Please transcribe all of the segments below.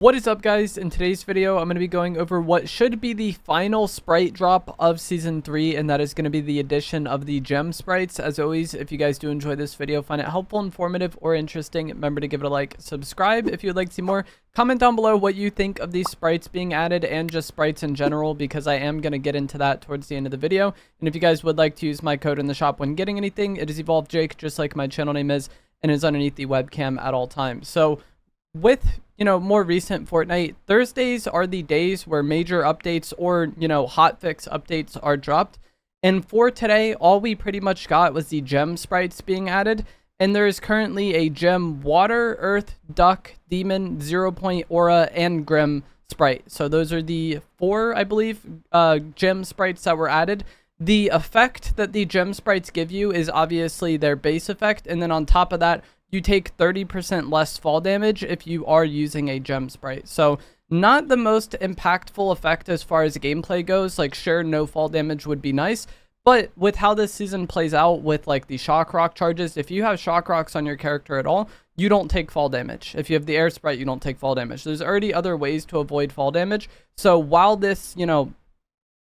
What is up, guys? In today's video, I'm going to be going over what should be the final sprite drop of Season 3, and that is going to be the addition of the Gem Sprites. As always, if you guys do enjoy this video, find it helpful, informative, or interesting, remember to give it a like, subscribe if you'd like to see more. Comment down below what you think of these sprites being added and just sprites in general, because I am going to get into that towards the end of the video. And if you guys would like to use my code in the shop when getting anything, it is EvolvedJake, just like my channel name is, and is underneath the webcam at all times. So with more recent Fortnite, Thursdays are the days where major updates or, hotfix updates are dropped. And for today, all we pretty much got was the Gem Sprites being added. And there is currently a Gem Water, Earth, Duck, Demon, 0 Point, Aura, and Grim Sprite. So those are the 4, I believe, Gem Sprites that were added. The effect that the Gem Sprites give you is obviously their base effect. And then on top of that, you take 30% less fall damage if you are using a Gem Sprite. So not the most impactful effect as far as gameplay goes. Like, sure, no fall damage would be nice, but with how this season plays out with like the shock rock charges, if you have shock rocks on your character at all, you don't take fall damage. If you have the air sprite, you don't take fall damage. There's already other ways to avoid fall damage. So while this,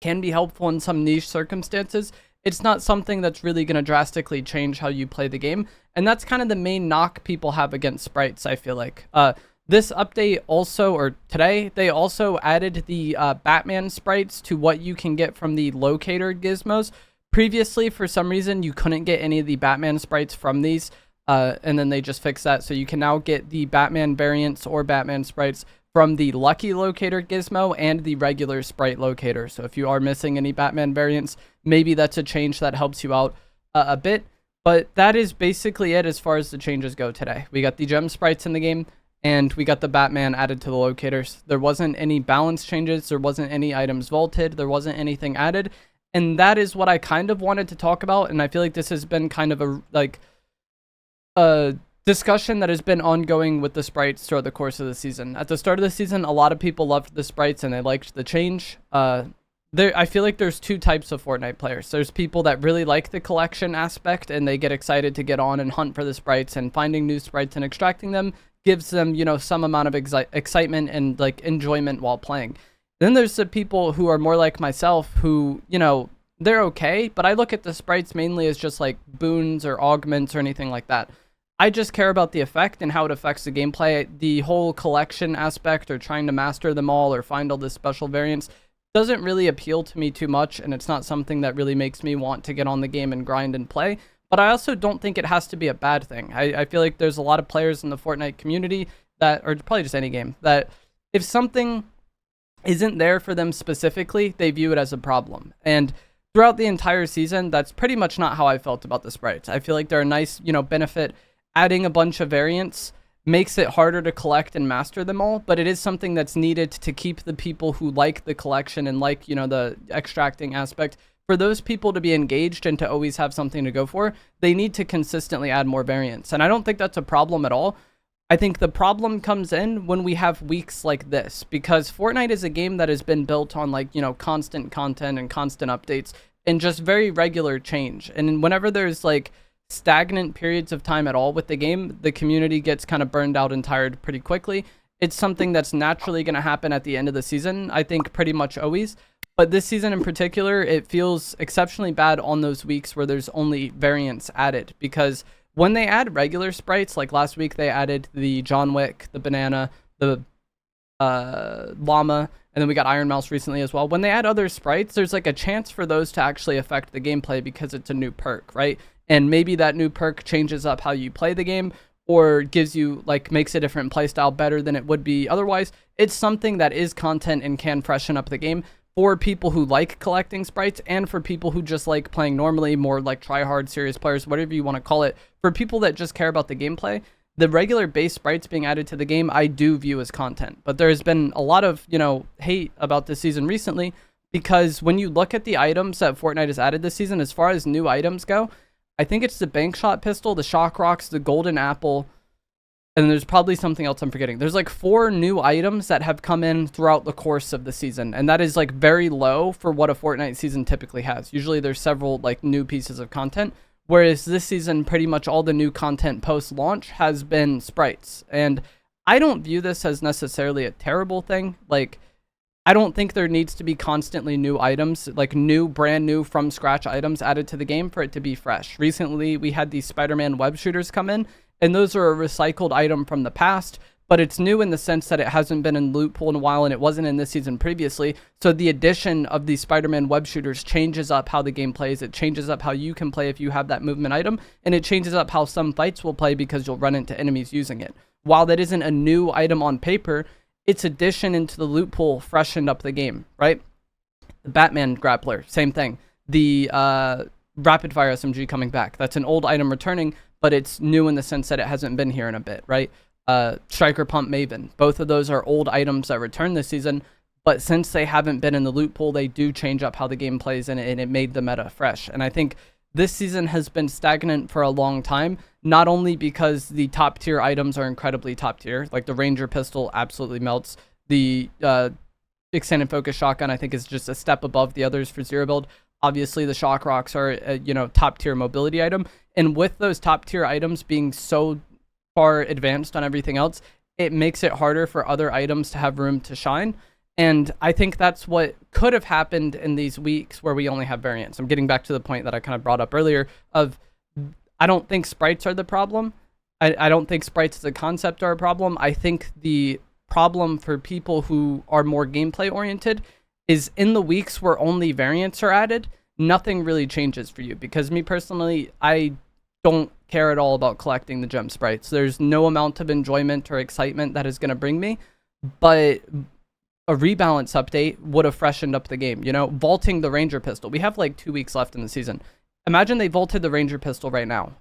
can be helpful in some niche circumstances, it's not something that's really going to drastically change how you play the game. And that's kind of the main knock people have against sprites, I feel like. This update also, or today, they also added the Batman sprites to what you can get from the Locator gizmos. Previously, for some reason, you couldn't get any of the Batman sprites from these. And then they just fixed that. So you can now get the Batman variants or Batman sprites from the Lucky Locator gizmo and the regular Sprite Locator. So if you are missing any Batman variants, maybe that's a change that helps you out a bit. But that is basically it as far as the changes go today. We got the Gem Sprites in the game, and we got the Batman added to the Locators. There wasn't any balance changes. There wasn't any items vaulted. There wasn't anything added. And that is what I kind of wanted to talk about. And I feel like this has been kind of a discussion that has been ongoing with the sprites throughout the course of the season. At the start of the season, a lot of people loved the sprites and they liked the change. I feel like there's 2 types of Fortnite players. There's people that really like the collection aspect and they get excited to get on and hunt for the sprites, and finding new sprites and extracting them gives them, some amount of excitement and like enjoyment while playing. Then there's the people who are more like myself who, they're okay, but I look at the sprites mainly as just like boons or augments or anything like that. I just care about the effect and how it affects the gameplay. The whole collection aspect or trying to master them all or find all the special variants doesn't really appeal to me too much, and it's not something that really makes me want to get on the game and grind and play. But I also don't think it has to be a bad thing. I feel like there's a lot of players in the Fortnite community that, or probably just any game, that if something isn't there for them specifically, they view it as a problem. And throughout the entire season, that's pretty much not how I felt about the sprites. I feel like they're a nice, benefit. Adding a bunch of variants makes it harder to collect and master them all, but it is something that's needed to keep the people who like the collection and like, the extracting aspect. For those people to be engaged and to always have something to go for, they need to consistently add more variants. And I don't think that's a problem at all. I think the problem comes in when we have weeks like this, because Fortnite is a game that has been built on constant content and constant updates and just very regular change. And whenever there's stagnant periods of time at all with the game, the community gets kind of burned out and tired pretty quickly. It's something that's naturally going to happen at the end of the season, I think pretty much always. But this season in particular, it feels exceptionally bad on those weeks where there's only variants added, because when they add regular sprites, like last week they added the John Wick, the banana, the llama, and then we got Iron Mouse recently as well. When they add other sprites, there's a chance for those to actually affect the gameplay because it's a new perk, right? And maybe that new perk changes up how you play the game, or gives you, makes a different playstyle better than it would be otherwise. It's something that is content and can freshen up the game for people who like collecting sprites, and for people who just like playing normally, more try-hard, serious players, whatever you want to call it. For people that just care about the gameplay, the regular base sprites being added to the game, I do view as content. But there's been a lot of, hate about this season recently, because when you look at the items that Fortnite has added this season, as far as new items go, I think it's the bank shot pistol, the shock rocks, the golden apple, and there's probably something else I'm forgetting. There's 4 new items that have come in throughout the course of the season, and that is very low for what a Fortnite season typically has. Usually there's several new pieces of content, whereas this season pretty much all the new content post launch has been sprites. And I don't view this as necessarily a terrible thing. Like, I don't think there needs to be constantly new items, like brand new from scratch items added to the game for it to be fresh. Recently, we had these Spider-Man web shooters come in, and those are a recycled item from the past, but it's new in the sense that it hasn't been in loot pool in a while, and it wasn't in this season previously. So the addition of these Spider-Man web shooters changes up how the game plays. It changes up how you can play if you have that movement item, and it changes up how some fights will play because you'll run into enemies using it. While that isn't a new item on paper, its addition into the loot pool freshened up the game, right? The Batman grappler, same thing. The rapid fire SMG coming back. That's an old item returning, but it's new in the sense that it hasn't been here in a bit, right? Striker Pump Maven. Both of those are old items that return this season, but since they haven't been in the loot pool, they do change up how the game plays, and it made the meta fresh. And I think this season has been stagnant for a long time, not only because the top tier items are incredibly top tier, like the Ranger pistol absolutely melts. The extended focus shotgun, I think, is just a step above the others for zero build. Obviously, the shock rocks are a, top tier mobility item, and with those top tier items being so far advanced on everything else, it makes it harder for other items to have room to shine. And I think that's what could have happened in these weeks where we only have variants. I'm getting back to the point that I kind of brought up earlier of, I don't think sprites are the problem. I don't think sprites as a concept are a problem. I think the problem for people who are more gameplay oriented is in the weeks where only variants are added, nothing really changes for you. Because me personally, I don't care at all about collecting the gem sprites. There's no amount of enjoyment or excitement that is going to bring me, but a rebalance update would have freshened up the game. Vaulting the Ranger pistol. We have like 2 weeks left in the season. Imagine they vaulted the Ranger pistol right now.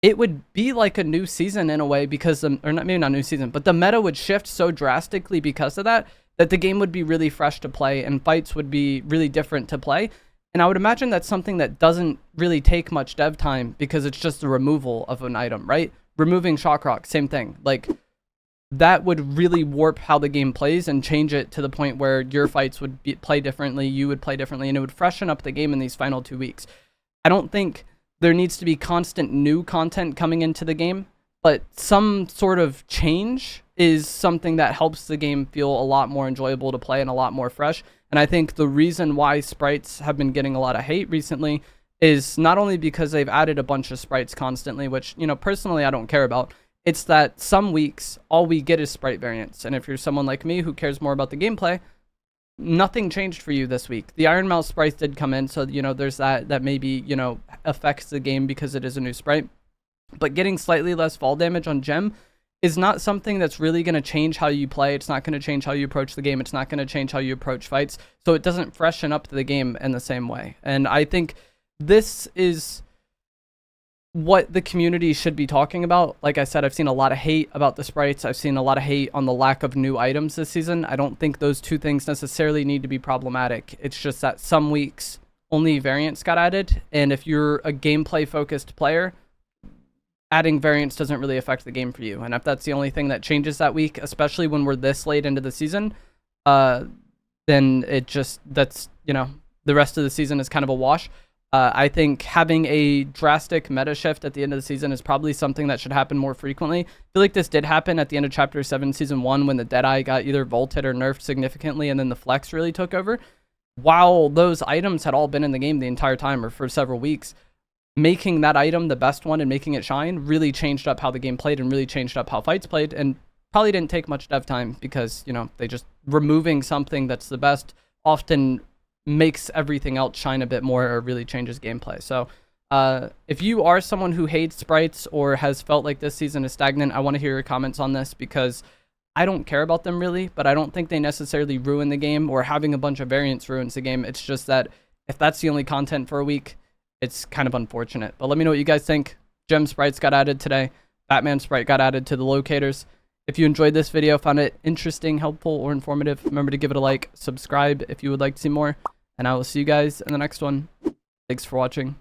It would be like a new season in a way because, maybe not new season, but the meta would shift so drastically because of that the game would be really fresh to play and fights would be really different to play. And I would imagine that's something that doesn't really take much dev time because it's just the removal of an item, right? Removing shock rock, same thing. Like, that would really warp how the game plays and change it to the point where your fights would play differently, you would play differently, and it would freshen up the game in these final 2 weeks. I don't think there needs to be constant new content coming into the game, but some sort of change is something that helps the game feel a lot more enjoyable to play and a lot more fresh. And I think the reason why sprites have been getting a lot of hate recently is not only because they've added a bunch of sprites constantly, which, personally I don't care about. It's that some weeks, all we get is sprite variants. And if you're someone like me who cares more about the gameplay, nothing changed for you this week. The Iron Mouse sprites did come in, so, there's that maybe, affects the game because it is a new sprite. But getting slightly less fall damage on Gem is not something that's really going to change how you play. It's not going to change how you approach the game. It's not going to change how you approach fights. So it doesn't freshen up the game in the same way. And I think this is what the community should be talking about. Like I said, I've seen a lot of hate about the sprites. I've seen a lot of hate on the lack of new items this season. I don't think those two things necessarily need to be problematic. It's just that some weeks only variants got added. And if you're a gameplay focused player, adding variants doesn't really affect the game for you. And if that's the only thing that changes that week, especially when we're this late into the season, then that's the rest of the season is kind of a wash. I think having a drastic meta shift at the end of the season is probably something that should happen more frequently. I feel like this did happen at the end of Chapter 7, Season 1, when the Deadeye got either vaulted or nerfed significantly, and then the Flex really took over. While those items had all been in the game the entire time, or for several weeks, making that item the best one and making it shine really changed up how the game played and really changed up how fights played, and probably didn't take much dev time because, they just removing something that's the best often makes everything else shine a bit more or really changes gameplay. So if you are someone who hates sprites or has felt like this season is stagnant, I want to hear your comments on this because I don't care about them really, but I don't think they necessarily ruin the game or having a bunch of variants ruins the game. It's just that if that's the only content for a week, it's kind of unfortunate. But let me know what you guys think. Gem sprites got added today. Batman sprite got added to the locators. If you enjoyed this video, found it interesting, helpful, or informative, remember to give it a like, subscribe if you would like to see more, and I will see you guys in the next one. Thanks for watching.